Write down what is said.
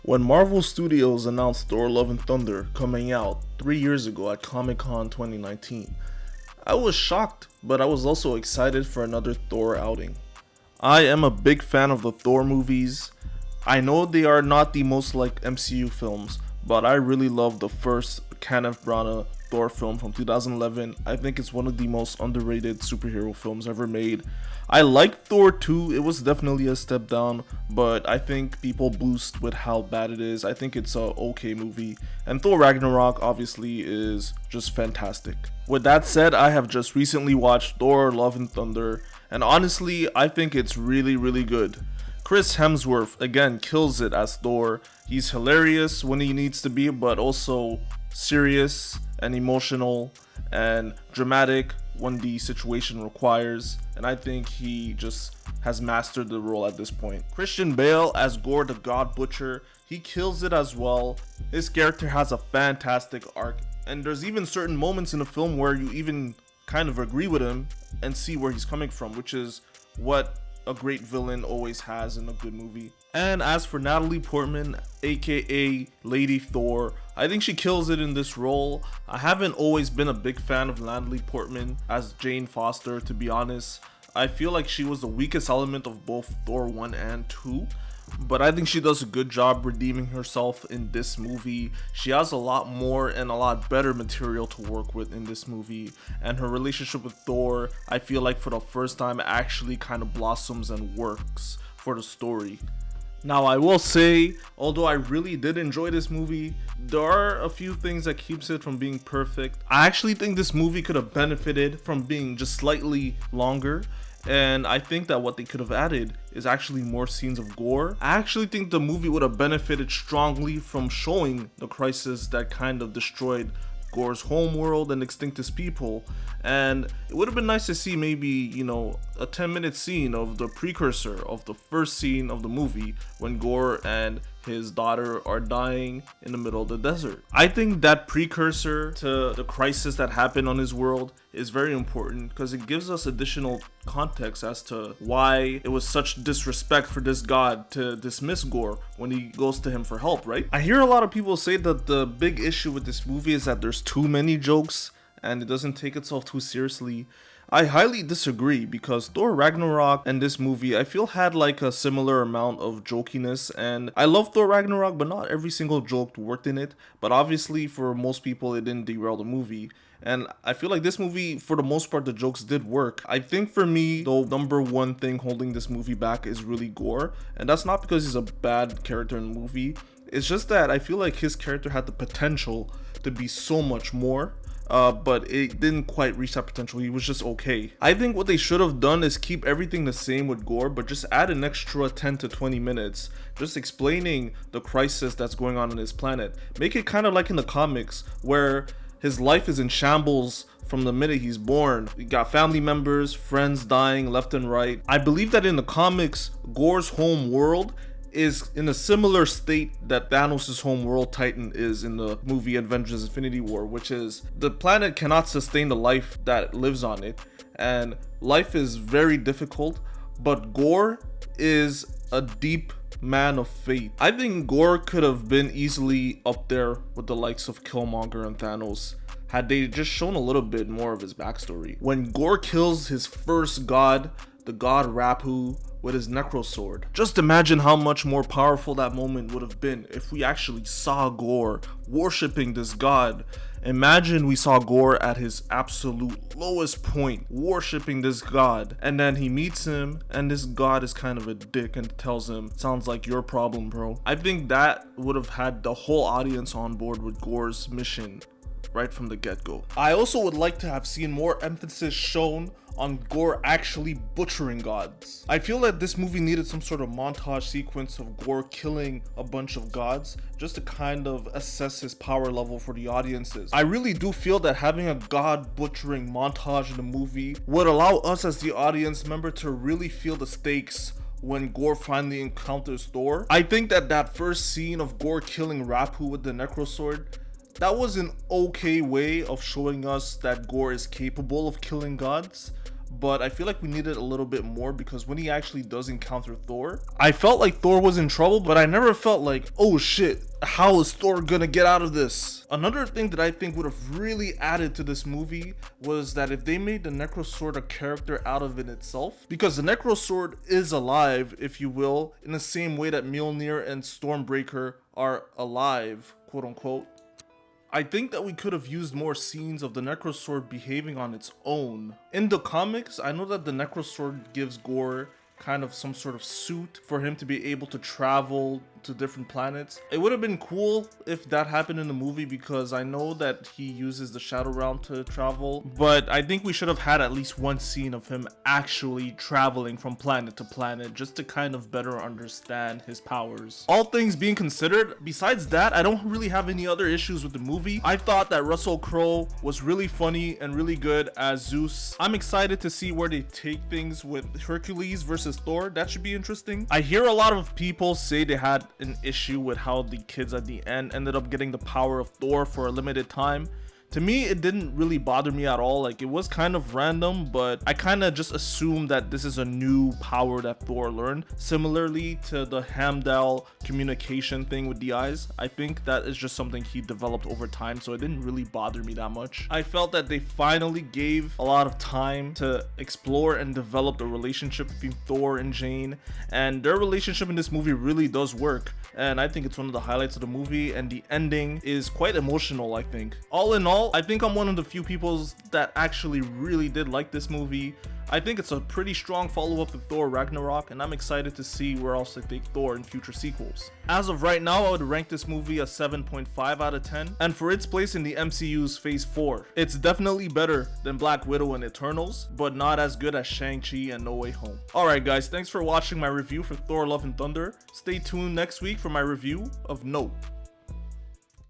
When Marvel Studios announced Thor Love and Thunder coming out 3 years ago at Comic-Con 2019, I was shocked, but I was also excited for another Thor outing. I am a big fan of the Thor movies. I know they are not the most like MCU films, but I really love the first Kenneth Branagh Thor film from 2011. I think it's one of the most underrated superhero films ever made. I like Thor 2, it was definitely a step down, but I think people boost with how bad it is. I think it's a okay movie, and Thor Ragnarok obviously is just fantastic. With that said, I have just recently watched Thor Love and Thunder, and honestly, I think it's really good. Chris Hemsworth again kills it as Thor. He's hilarious when he needs to be, but also serious and emotional and dramatic when the situation requires, and I think he just has mastered the role at this point. Christian Bale as Gore the God Butcher, he kills it as well. His character has a fantastic arc, and there's even certain moments in the film where you even kind of agree with him and see where he's coming from, which is what a great villain always has in a good movie. And as for Natalie Portman, aka Lady Thor, I think she kills it in this role. I haven't always been a big fan of Natalie Portman as Jane Foster, to be honest. I feel like she was the weakest element of both Thor 1 and 2. But I think she does a good job redeeming herself in this movie. She has a lot more and a lot better material to work with in this movie. And her relationship with Thor, I feel like for the first time actually kind of blossoms and works for the story. Now I will say, although I really did enjoy this movie, there are a few things that keeps it from being perfect. I actually think this movie could have benefited from being just slightly longer. And I think that what they could have added is actually more scenes of gore. I actually think the movie would have benefited strongly from showing the crisis that kind of destroyed Gore's homeworld and extinct his people. And it would have been nice to see maybe, a 10-minute scene of the precursor of the first scene of the movie when Gore and his daughter are dying in the middle of the desert. I think that precursor to the crisis that happened on his world is very important because it gives us additional context as to why it was such disrespect for this god to dismiss Gore when he goes to him for help, right? I hear a lot of people say that the big issue with this movie is that there's too many jokes and it doesn't take itself too seriously. I highly disagree because Thor Ragnarok and this movie I feel had like a similar amount of jokiness, and I love Thor Ragnarok, but not every single joke worked in it. But obviously for most people it didn't derail the movie. And I feel like this movie, for the most part, the jokes did work. I think for me, the number one thing holding this movie back is really Gore. And that's not because he's a bad character in the movie. It's just that I feel like his character had the potential to be so much more. But it didn't quite reach that potential. He was just okay. I think what they should have done is keep everything the same with Gore, but just add an extra 10 to 20 minutes just explaining the crisis that's going on his planet. Make it kind of like in the comics where his life is in shambles from the minute he's born. You got family members, friends dying left and right. I believe that in the comics, Gore's home world is in a similar state that Thanos' home world Titan is in the movie Avengers Infinity War, which is the planet cannot sustain the life that lives on it, and life is very difficult, but Gore is a deep man of faith. I think Gore could have been easily up there with the likes of Killmonger and Thanos had they just shown a little bit more of his backstory. When Gore kills his first god, the god Rapu, with his necro sword. Just imagine how much more powerful that moment would have been if we actually saw Gore worshipping this god. Imagine we saw Gore at his absolute lowest point worshipping this god, and then he meets him and this god is kind of a dick and tells him, sounds like your problem, bro. I think that would have had the whole audience on board with Gore's mission right from the get-go. I also would like to have seen more emphasis shown on Gore actually butchering gods. I feel that this movie needed some sort of montage sequence of Gore killing a bunch of gods just to kind of assess his power level for the audiences. I really do feel that having a god butchering montage in the movie would allow us as the audience member to really feel the stakes when Gore finally encounters Thor. I think that first scene of Gore killing Rapu with the necro sword, that was an okay way of showing us that Gore is capable of killing gods, but I feel like we needed a little bit more, because when he actually does encounter Thor, I felt like Thor was in trouble, but I never felt like, oh shit, how is Thor gonna get out of this? Another thing that I think would have really added to this movie was that if they made the Necrosword a character out of it itself, because the Necrosword is alive, if you will, in the same way that Mjolnir and Stormbreaker are alive, quote unquote. I think that we could have used more scenes of the Necrosword behaving on its own. In the comics, I know that the Necrosword gives Gore kind of some sort of suit for him to be able to travel to different planets. It would have been cool if that happened in the movie, because I know that he uses the Shadow Realm to travel, but I think we should have had at least one scene of him actually traveling from planet to planet, just to kind of better understand his powers. All things being considered, besides that, I don't really have any other issues with the movie. I thought that Russell Crowe was really funny and really good as Zeus. I'm excited to see where they take things with Hercules versus Thor. That should be interesting. I hear a lot of people say they had an issue with how the kids at the end ended up getting the power of Thor for a limited time. To me, it didn't really bother me at all. Like, it was kind of random, but I kind of just assumed that this is a new power that Thor learned. Similarly to the Hamdall communication thing with the eyes, I think that is just something he developed over time, so it didn't really bother me that much. I felt that they finally gave a lot of time to explore and develop the relationship between Thor and Jane, and their relationship in this movie really does work, and I think it's one of the highlights of the movie, and the ending is quite emotional, I think. All in all, I think I'm one of the few people that actually really did like this movie. I think it's a pretty strong follow-up to Thor Ragnarok, and I'm excited to see where else they take Thor in future sequels. As of right now, I would rank this movie a 7.5 out of 10, and for its place in the MCU's Phase 4. It's definitely better than Black Widow and Eternals, but not as good as Shang-Chi and No Way Home. Alright guys, thanks for watching my review for Thor Love and Thunder. Stay tuned next week for my review of Nope.